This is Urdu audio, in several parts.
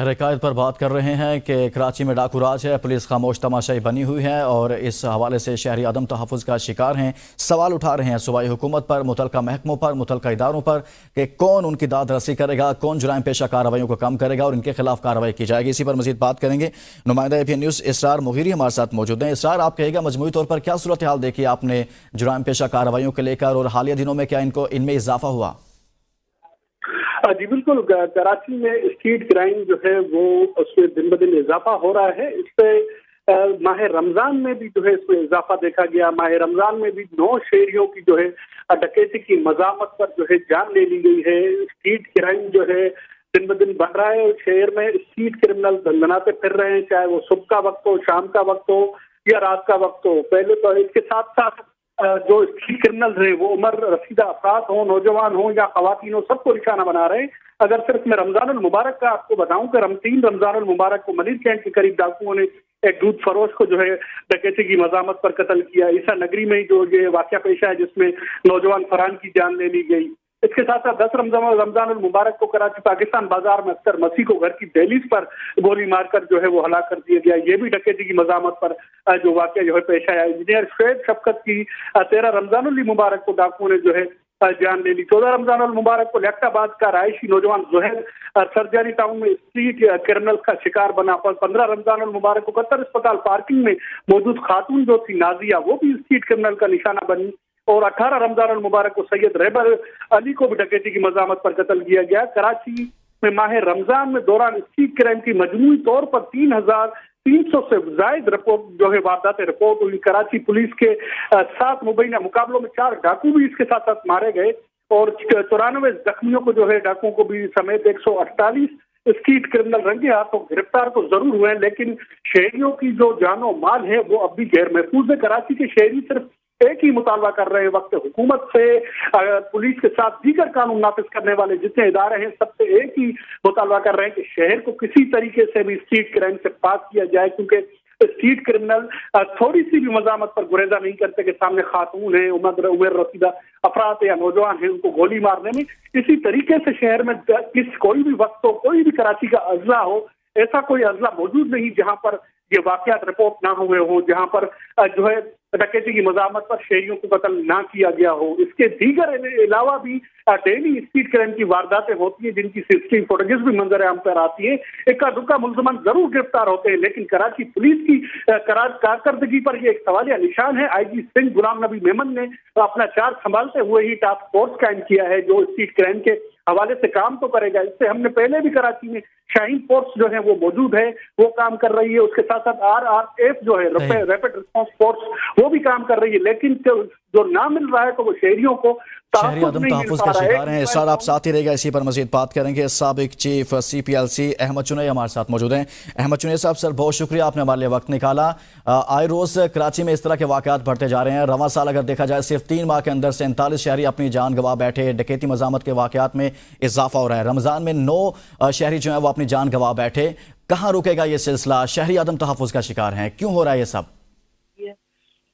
حقائق پر بات کر رہے ہیں کہ کراچی میں ڈاکو راج ہے، پولیس خاموش تماشائی بنی ہوئی ہے اور اس حوالے سے شہری عدم تحفظ کا شکار ہیں۔ سوال اٹھا رہے ہیں صوبائی حکومت پر، متعلقہ محکموں پر، متعلقہ اداروں پر کہ کون ان کی داد رسی کرے گا، کون جرائم پیشہ کارروائیوں کو کم کرے گا اور ان کے خلاف کارروائی کی جائے گی۔ اسی پر مزید بات کریں گے۔ نمائندہ اے پی نیوز اسرار مغیری ہمارے ساتھ موجود ہیں۔ اسرار، آپ کہے گا مجموعی طور پر کیا صورتحال دیکھی آپ نے جرائم پیشہ کارروائیوں کو لے کر، اور حالیہ دنوں میں کیا ان میں اضافہ ہوا؟ جی بالکل، کراچی میں اسٹریٹ کرائم جو ہے وہ اس میں دن بدن اضافہ ہو رہا ہے۔ اس پہ ماہ رمضان میں بھی جو ہے اس میں اضافہ دیکھا گیا۔ ماہ رمضان میں بھی 9 شہریوں کی جو ہے ڈکیتی کی مزاحمت پر جو ہے جان لے لی گئی ہے۔ اسٹریٹ کرائم جو ہے دن بدن بڑھ رہا ہے۔ شہر میں اسٹریٹ کرمنل دندناتے پھر رہے ہیں، چاہے وہ صبح کا وقت ہو، شام کا وقت ہو یا رات کا وقت ہو۔ پہلے تو اس کے ساتھ ساتھ جو اسٹریٹ کرمنل ہیں وہ عمر رسیدہ افراد ہوں، نوجوان ہوں یا خواتین ہوں، سب کو نشانہ بنا رہے ہیں۔ اگر صرف میں رمضان المبارک کا آپ کو بتاؤں کہ 3 رمضان المبارک کو ملیر کینٹ کے قریب ڈاکوؤں نے ایک دودھ فروش کو جو ہے ڈکیتی کی مزاحمت پر قتل کیا۔ عیسیٰ نگری میں جو یہ واقعہ پیش ہے جس میں نوجوان فرحان کی جان لے لی گئی۔ اس کے ساتھ ساتھ 10 رمضان المبارک کو کراچی پاکستان بازار میں اختر مسیح کو گھر کی دہلیز پر گولی مار کر جو ہے وہ ہلاک کر دیا گیا۔ یہ بھی ڈکیتی کی مزاحمت پر جو واقعہ جو ہے پیش آیا۔ انجینئر شعیب شفقت کی 13 رمضان المبارک کو ڈاکوؤں نے جو ہے جان لے لی۔ 14 رمضان المبارک کو لیکٹ آباد کا رہائشی نوجوان زہیر سرجری ٹاؤن میں اسٹریٹ کرمنل کا شکار بنا۔ 15 رمضان المبارک کو قطر اسپتال پارکنگ میں موجود خاتون جو تھی نازیہ، وہ بھی اسٹریٹ کرمنل کا نشانہ بنی۔ اور 18 رمضان المبارک کو سید رہبر علی کو بھی ڈکیتی کی مزاحمت پر قتل کیا گیا۔ کراچی میں ماہ رمضان میں دوران اسٹریٹ کرائم کی مجموعی طور پر 3300 سے زائد رپورٹ جو ہے وارداتیں رپورٹ ہوئی۔ کراچی پولیس کے 7 مبینہ مقابلوں میں 4 ڈاکو بھی اس کے ساتھ ساتھ مارے گئے اور 94 زخمیوں کو جو ہے ڈاکوؤں کو بھی سمیت 148 اسٹریٹ کرمنل رنگے ہاتھوں گرفتار تو ضرور ہوئے ہیں، لیکن شہریوں کی جو جان و مال ہے وہ اب بھی غیر محفوظ ہے۔ کراچی کے شہری صرف ایک ہی مطالبہ کر رہے ہیں، وقت حکومت سے، پولیس کے ساتھ دیگر قانون نافذ کرنے والے جتنے ادارے ہیں سب سے ایک ہی مطالبہ کر رہے ہیں کہ شہر کو کسی طریقے سے بھی اسٹریٹ کرائم سے پاک کیا جائے، کیونکہ اسٹریٹ کرمنل تھوڑی سی بھی مزاحمت پر گریزہ نہیں کرتے کہ سامنے خاتون ہیں، عمر رسیدہ افراد یا نوجوان ہیں، ان کو گولی مارنے میں۔ اسی طریقے سے شہر میں کوئی بھی وقت ہو، کوئی بھی کراچی کا اضلاع ہو، ایسا کوئی اضلاع موجود نہیں جہاں پر یہ واقعات رپورٹ نہ ہوئے ہوں، جہاں پر جو ہے ڈکیتی کی مزاحمت پر شہریوں کو قتل نہ کیا گیا ہو۔ اس کے دیگر علاوہ بھی ڈیلی اسٹریٹ کرائم کی وارداتیں ہوتی ہیں جن کی CCTV فوٹیجز بھی منظر عام پر آتی ہیں۔ اکا دکا ملزمان ضرور گرفتار ہوتے ہیں، لیکن کراچی پولیس کی کارکردگی پر یہ ایک سوالیہ نشان ہے۔ IG سنگھ غلام نبی میمن نے اپنا چارج سنبھالتے ہوئے ہی ٹاسک فورس قائم کیا ہے جو اسٹریٹ کرائم کے حوالے سے کام تو کرے گا۔ اس سے ہم نے پہلے بھی کراچی میں شاہین فورس جو ہے وہ موجود ہے، وہ کام کر رہی ہے۔ اس کے ساتھ ساتھ RRF جو ہے ریپڈ رسپانس فورس وہ بھی کام کر رہی ہے، لیکن جو نہ مل رہا ہے تو وہ شہریوں کو شہری عدم تحفظ کا شکار ہیں۔ اسرار، آپ ساتھ ہی رہے گا، اسی پر مزید بات کریں گے۔ سابق چیف CPLC احمد چنئی ہمارے ساتھ موجود ہیں۔ احمد چنئی صاحب، سر بہت شکریہ، آپ نے ہمارے لیے وقت نکالا۔ آئے روز کراچی میں اس طرح کے واقعات بڑھتے جا رہے ہیں۔ رواں سال اگر دیکھا جائے صرف 3 ماہ کے اندر 47 شہری اپنی جان گنوا بیٹھے۔ ڈکیتی مزاحمت کے واقعات میں اضافہ ہو رہا ہے۔ رمضان میں 9 شہری جو ہیں وہ اپنی جان گنوا بیٹھے۔ کہاں رکے گا یہ سلسلہ؟ شہری عدم تحفظ کا شکار ہیں، کیوں ہو رہا ہے یہ سب؟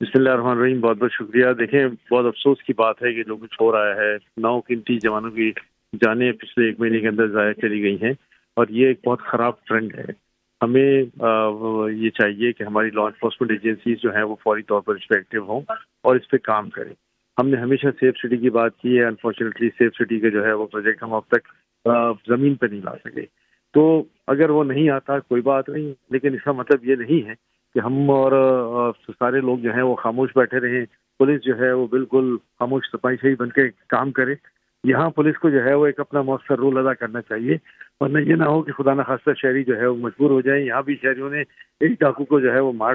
بسم اللہ الرحمن الرحیم، بہت بہت شکریہ۔ دیکھیں، بہت افسوس کی بات ہے کہ جو کچھ ہو رہا ہے، 9 قیمتی جوانوں کی جانیں پچھلے 1 مہینے کے اندر ضائع چلی گئی ہیں اور یہ ایک بہت خراب ٹرینڈ ہے۔ ہمیں یہ چاہیے کہ ہماری لا انفورسمنٹ ایجنسیز جو ہیں وہ فوری طور پر ایکٹیو ہوں اور اس پہ کام کریں۔ ہم نے ہمیشہ سیف سٹی کی بات کی ہے، انفارچونیٹلی سیف سٹی کا جو ہے وہ پروجیکٹ ہم اب تک زمین پہ نہیں لا سکے۔ تو اگر وہ نہیں آتا کوئی بات نہیں، لیکن اس کا مطلب یہ نہیں ہے کہ ہم اور سارے لوگ جو ہیں وہ خاموش بیٹھے رہیں۔ پولیس جو ہے وہ بالکل خاموش سپاہی شاہی بن کے کام کرے۔ یہاں پولیس کو جو ہے وہ ایک اپنا مؤثر رول ادا کرنا چاہیے، ورنہ یہ نہ ہو کہ خدا نخواستہ شہری جو ہے وہ مجبور ہو جائیں۔ یہاں بھی شہریوں نے ایک ڈاکو کو جو ہے وہ مار ڈالا۔